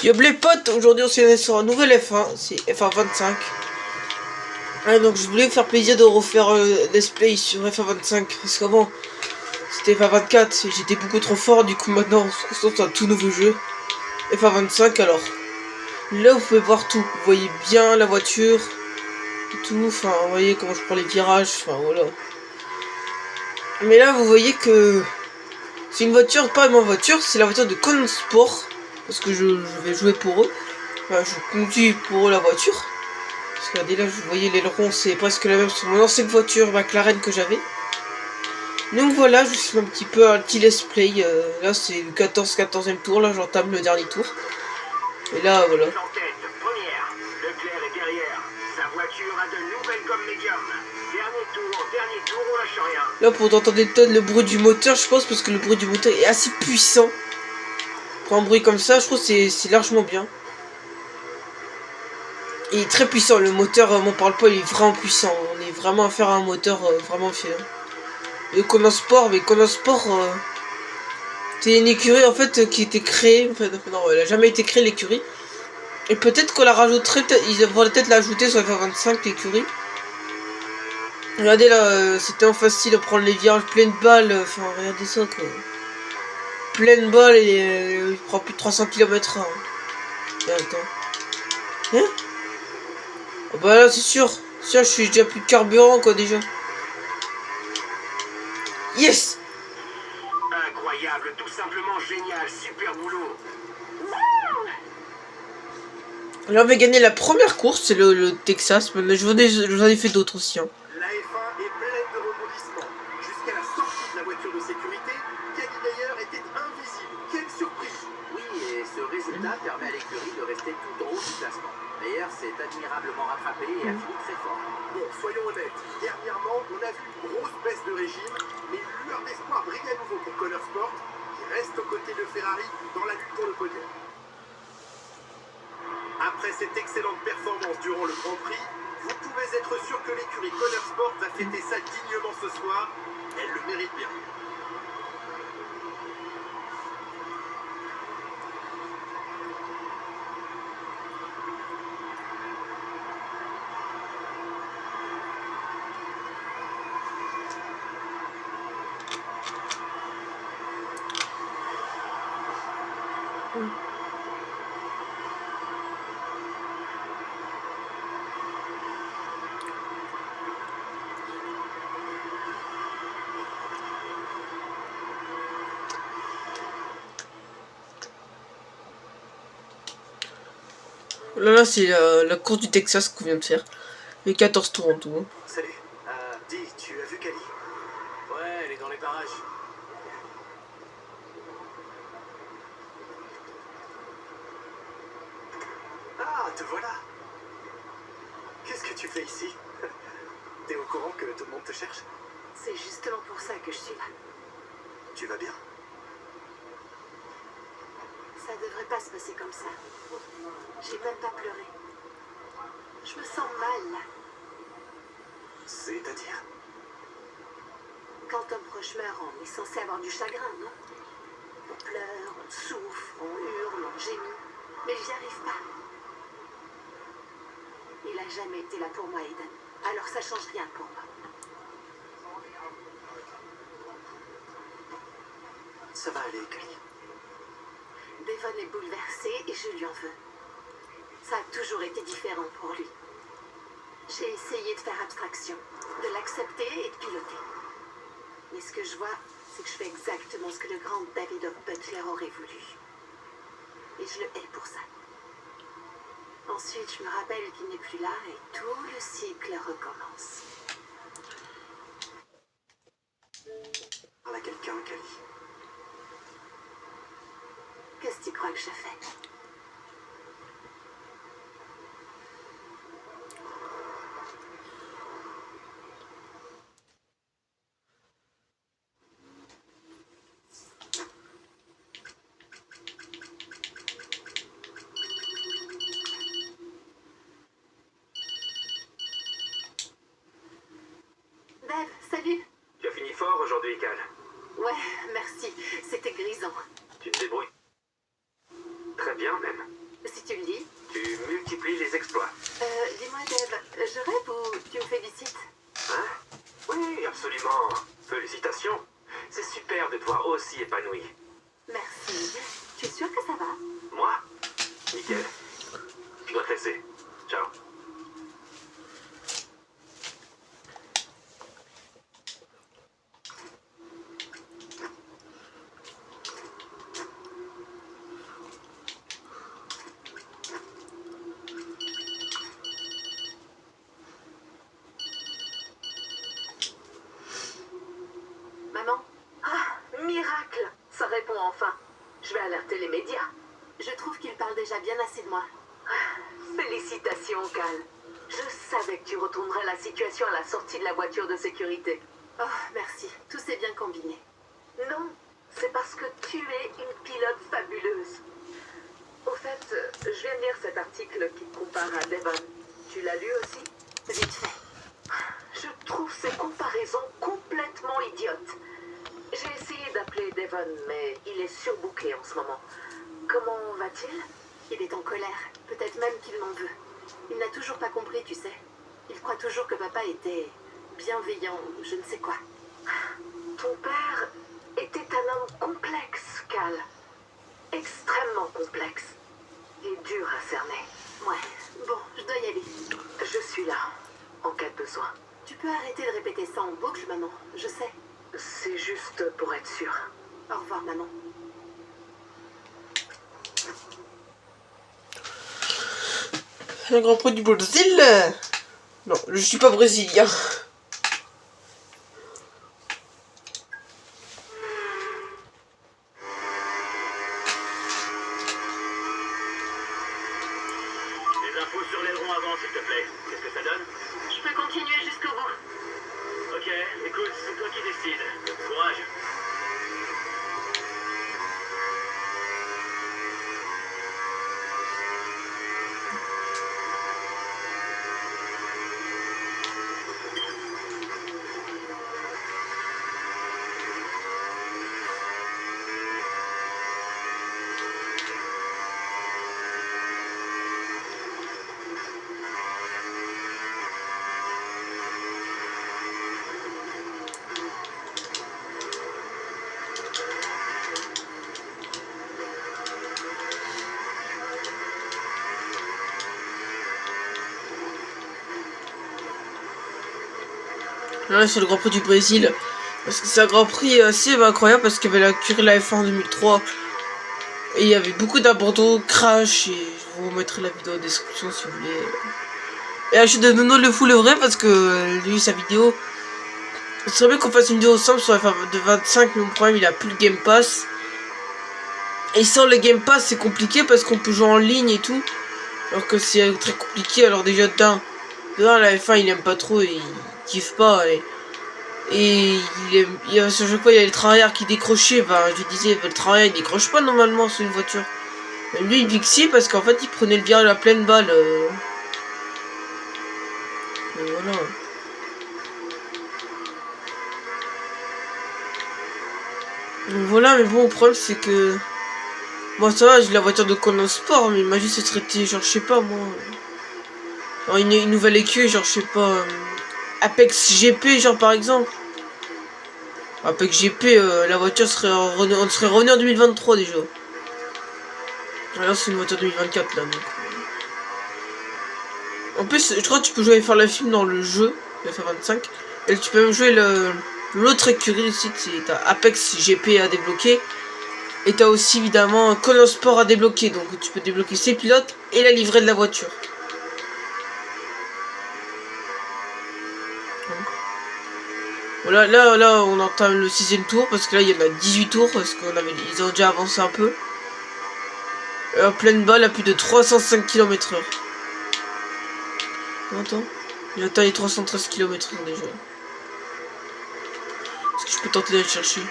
Yo les potes, aujourd'hui on s'est sur un nouvel F1, c'est F1 25. Donc je voulais faire plaisir de refaire let's play sur F1 25, parce qu'avant c'était F1 24, j'étais beaucoup trop fort, du coup maintenant on se concentre sur un tout nouveau jeu, F1 25. Alors là vous pouvez voir tout, vous voyez bien la voiture, tout, enfin vous voyez comment je prends les virages, enfin voilà. Mais là vous voyez que c'est une voiture, pas ma voiture, c'est la voiture de Conan Sport, parce que je vais jouer pour eux, enfin, je conduis pour eux la voiture. Parce que regardez là, vous voyez l'aileron, c'est presque la même sur mon ancienne voiture McLaren que j'avais. Donc voilà, je fais un petit peu un petit let's play. Là c'est le 14e tour, là j'entame le dernier tour. Et là voilà. Là pour entendre peut-être le bruit du moteur, je pense, parce que le bruit du moteur est assez puissant. Pour un bruit comme ça, je trouve que c'est largement bien. Il est très puissant, le moteur, m'en parle pas, il est vraiment puissant. On est vraiment à faire un moteur vraiment fier. Et Conan Sport, mais Conan Sport, c'est une écurie en fait qui a été créée. Enfin, non, elle a jamais été créée l'écurie. Et peut-être qu'on la rajouterait, ils devraient peut-être l'ajouter sur F25 l'écurie. Regardez là, c'était en facile de prendre les virages pleines balles. Enfin, regardez ça quoi. Pleine balle et il prend plus de 300 km/h. Attends. Hein? Oh bah là c'est sûr. Je suis déjà plus de carburant quoi déjà. Yes! Incroyable, tout simplement génial, super boulot. Là on va gagner la première course, c'est le Texas, mais j'en ai fait d'autres aussi. Hein. La F1 est pleine de rebondissements. Jusqu'à la sortie de la voiture de sécurité, Kenny d'ailleurs était invisible. Quelle surprise! Oui, et ce résultat permet à l'écurie de rester tout en haut du classement. D'ailleurs, c'est admirablement rattrapé et a fini très fort. Bon, soyons honnêtes, dernièrement, on a vu une grosse baisse de régime, mais une lueur d'espoir brille à nouveau pour Conan Sport, qui reste aux côtés de Ferrari dans la lutte pour le podium. Après cette excellente performance durant le Grand Prix, vous pouvez être sûr que l'écurie Conan Sport va fêter ça dignement ce soir. Elle le mérite bien. Là c'est la course du Texas qu'on vient de faire. Les 14 tours en tout. Hein. Salut. Dis, tu as vu Kali? Ouais, elle est dans les parages. Ah, te voilà. Qu'est-ce que tu fais ici? T'es au courant que tout le monde te cherche? C'est justement pour ça que je suis là. Tu vas bien? Ça devrait pas se passer comme ça. J'ai même pas pleuré. Je me sens mal là. C'est-à-dire? Quand un proche meurt, on est censé avoir du chagrin, non? On pleure, on souffre, on hurle, on gémit. Mais j'y arrive pas. Il a jamais été là pour moi, Aiden. Alors ça change rien pour moi. Ça va aller, Kali. Devon est bouleversé et je lui en veux. Ça a toujours été différent pour lui. J'ai essayé de faire abstraction, de l'accepter et de piloter. Mais ce que je vois, c'est que je fais exactement ce que le grand David of Butler aurait voulu. Et je le hais pour ça. Ensuite, je me rappelle qu'il n'est plus là et tout le cycle recommence. Parle à quelqu'un, Kali. Qu'est-ce que tu crois que je fais? Dave, salut! Tu as fini fort aujourd'hui, Cal. Ouais, merci. C'était grisant. Tu te débrouilles très bien, même. Je rêve ou tu me félicites? Hein? Oui, absolument. Félicitations. C'est super de te voir aussi épanoui. Merci. Tu es sûr que ça va? Moi? Nickel. Je dois te laisser. Ciao. Maman, Miracle! Ça répond enfin. Je vais alerter les médias. je trouve qu'il parle déjà bien assez de moi. Félicitations, Cal. Je savais que tu retournerais la situation à la sortie de la voiture de sécurité. Oh, merci. Tout s'est bien combiné. Non, c'est parce que tu es une pilote fabuleuse. Au fait, je viens de lire cet article qui te compare à Devon. Tu l'as lu aussi? Vite fait. Je trouve ces comparaisons complètement idiotes. J'ai essayé d'appeler Devon, mais il est surbooké en ce moment. Comment va-t-il? Il est en colère. Peut-être même qu'il m'en veut. Il n'a toujours pas compris, tu sais. Il croit toujours que papa était bienveillant, je ne sais quoi. Ton père était un homme complexe, Cal. Extrêmement complexe. Et dur à cerner. Ouais. Bon, je dois y aller. Je suis là, en cas de besoin. Tu peux arrêter de répéter ça en boucle, maman. Je sais. C'est juste pour être sûr. Au revoir, maman. Le Grand Prix du Brésil. Non, je suis pas brésilien. Des infos sur l'aileron avant, s'il te plaît. Qu'est-ce que ça donne? Je peux continuer jusqu'au bout. Ok, écoute, c'est toi qui décides. Courage. Là, c'est le Grand Prix du Brésil. Parce que c'est un Grand Prix assez incroyable parce qu'il y avait la curie la F1 en 2003. Et il y avait beaucoup d'abandons, crash. Et je vous remettrai la vidéo en description si vous voulez. Et achète de Nono le fou le vrai parce que lui, sa vidéo. Ce serait bien qu'on fasse une vidéo ensemble sur la F1 de 25, mais mon problème il a plus le Game Pass. Et sans le Game Pass, c'est compliqué parce qu'on peut jouer en ligne et tout. Alors que c'est très compliqué. Alors, déjà, d'un, la F1 il aime pas trop et il kiffe pas. Et à chaque fois il y a le travailleur qui décrochait. Ben, je disais, le travailleur il décroche pas normalement sur une voiture. Mais lui il dit que si parce qu'en fait il prenait le virage à la pleine balle. Et voilà. Donc voilà, mais bon, le problème c'est que. Moi ça va, j'ai la voiture de Conan Sport, mais imagine ce serait genre, je sais pas moi. Genre une nouvelle écurie, genre, je sais pas. Apex GP, genre par exemple. Apex GP, la voiture serait on serait revenu en 2023 déjà. Alors c'est une voiture 2024 là donc. En plus, je crois que tu peux jouer et faire le film dans le jeu, le F25. Et tu peux même jouer l'autre écurie du site, c'est t'as Apex GP à débloquer. Et t'as aussi évidemment Conan Sport à débloquer, donc tu peux débloquer ses pilotes et la livrée de la voiture. Voilà, là on entame le 6ème tour parce que là il y en a 18 tours parce ils ont déjà avancé un peu. En pleine balle à plus de 305 km/h. Attends, il atteint les 313 km/h déjà. Est-ce que je peux tenter d'aller le chercher?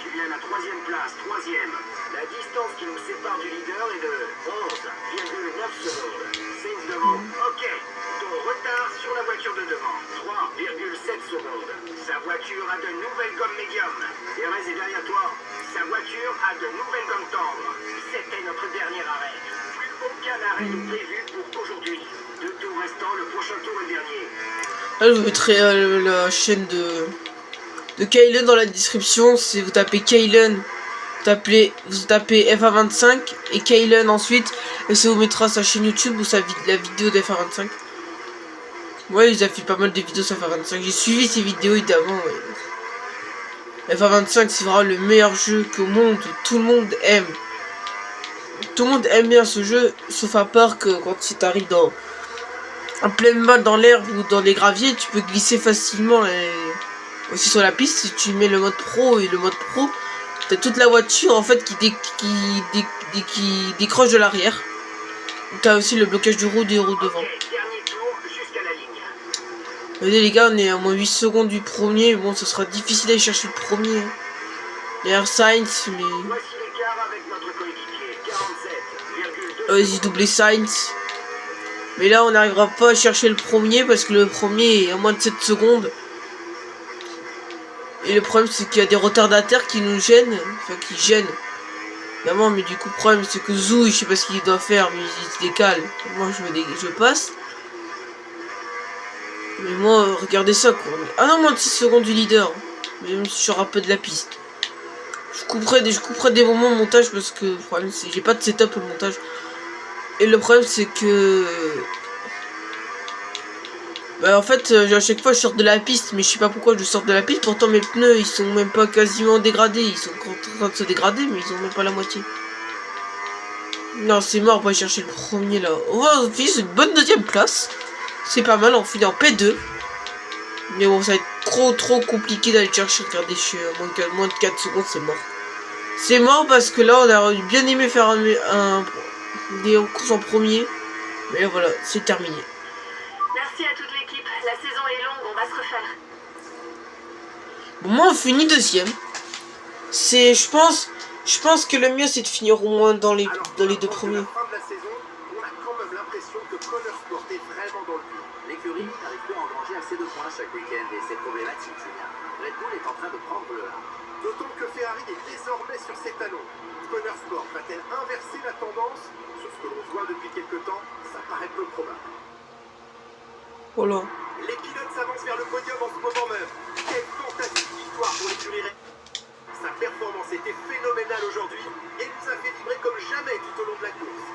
Julien, la troisième place, troisième. La distance qui nous sépare du leader est de 11,9 secondes. Sainz devant. Ok. Ton retard sur la voiture de devant. 3,7 secondes. Sa voiture a de nouvelles gommes médium. Perez est derrière toi. Sa voiture a de nouvelles gommes tendres. C'était notre dernier arrêt. Plus aucun arrêt n'est prévu pour aujourd'hui. 2 tours restants, le prochain prochain tour est le dernier. Là, je vous mettrai la chaîne de Kaylen dans la description. Si vous tapez Kaylen, vous tapez FA25 et Kaylen ensuite, et ça vous mettra sa chaîne YouTube ou la vidéo de FA25. Ouais, ils affichent pas mal de vidéos sur FA25. J'ai suivi ces vidéos évidemment. Ouais. FA25, c'est vraiment le meilleur jeu qu'au monde, tout le monde aime. Tout le monde aime bien ce jeu, sauf à part que quand tu arrives en pleine mode dans l'herbe ou dans les graviers, tu peux glisser facilement et aussi sur la piste. Si tu mets le mode pro et le mode pro, t'as toute la voiture en fait qui décroche de l'arrière. T'as aussi le blocage du roue des roues devant. Ok, dernier tour jusqu'à la ligne. Regardez les gars, on est à moins 8 secondes du premier. Bon, ce sera difficile d'aller chercher le premier. D'ailleurs, Sainz, mais... Voici l'écart avec notre coéquipier. 47,2. Vas-y, doubler Sainz. Mais là, on n'arrivera pas à chercher le premier parce que le premier est à moins de 7 secondes. Et le problème, c'est qu'il y a des retardataires qui nous gênent. Enfin, qui gênent. Évidemment, mais du coup, le problème, c'est que Zou, je sais pas ce qu'il doit faire, mais il se décale. Moi, je passe. Mais moi, regardez ça, quoi. Ah non, moins de 6 secondes du leader. Même sur un peu de la piste. Je couperai des moments au montage parce que le problème, c'est que j'ai pas de setup au montage. Et le problème, c'est que... Bah, en fait, à chaque fois, je sors de la piste, mais je sais pas pourquoi je sors de la piste. Pourtant, mes pneus, ils sont même pas quasiment dégradés. Ils sont en train de se dégrader, mais ils ont même pas la moitié. Non, c'est mort, on va chercher le premier, là. On finit une bonne deuxième place. C'est pas mal, on finit en P2. Mais bon, ça va être trop compliqué d'aller chercher. Regardez, je suis à moins de 4 secondes, c'est mort. C'est mort parce que là, on aurait bien aimé faire des courses en premier. Mais là, voilà, c'est terminé. Merci à toute l'équipe. La saison est longue, on va se refaire. Bon, moi, on finit deuxième. Je pense que le mieux, c'est de finir au moins dans les deux premiers. À la fin de la saison, on a quand même l'impression que Connor Sport est vraiment dans le dur. L'écurie n'arrive plus à engranger assez de points chaque week-end et c'est problématique, Julien. Red Bull est en train de prendre le A. D'autant que Ferrari est désormais sur ses talons. Connor Sport va-t-elle inverser la tendance? Sur ce que l'on voit depuis quelques temps, ça paraît peu probable. Voilà. Les pilotes s'avancent vers le podium en ce moment même. Quelle fantastique victoire pour l'écurie. Sa performance était phénoménale aujourd'hui et nous a fait vibrer comme jamais tout au long de la course.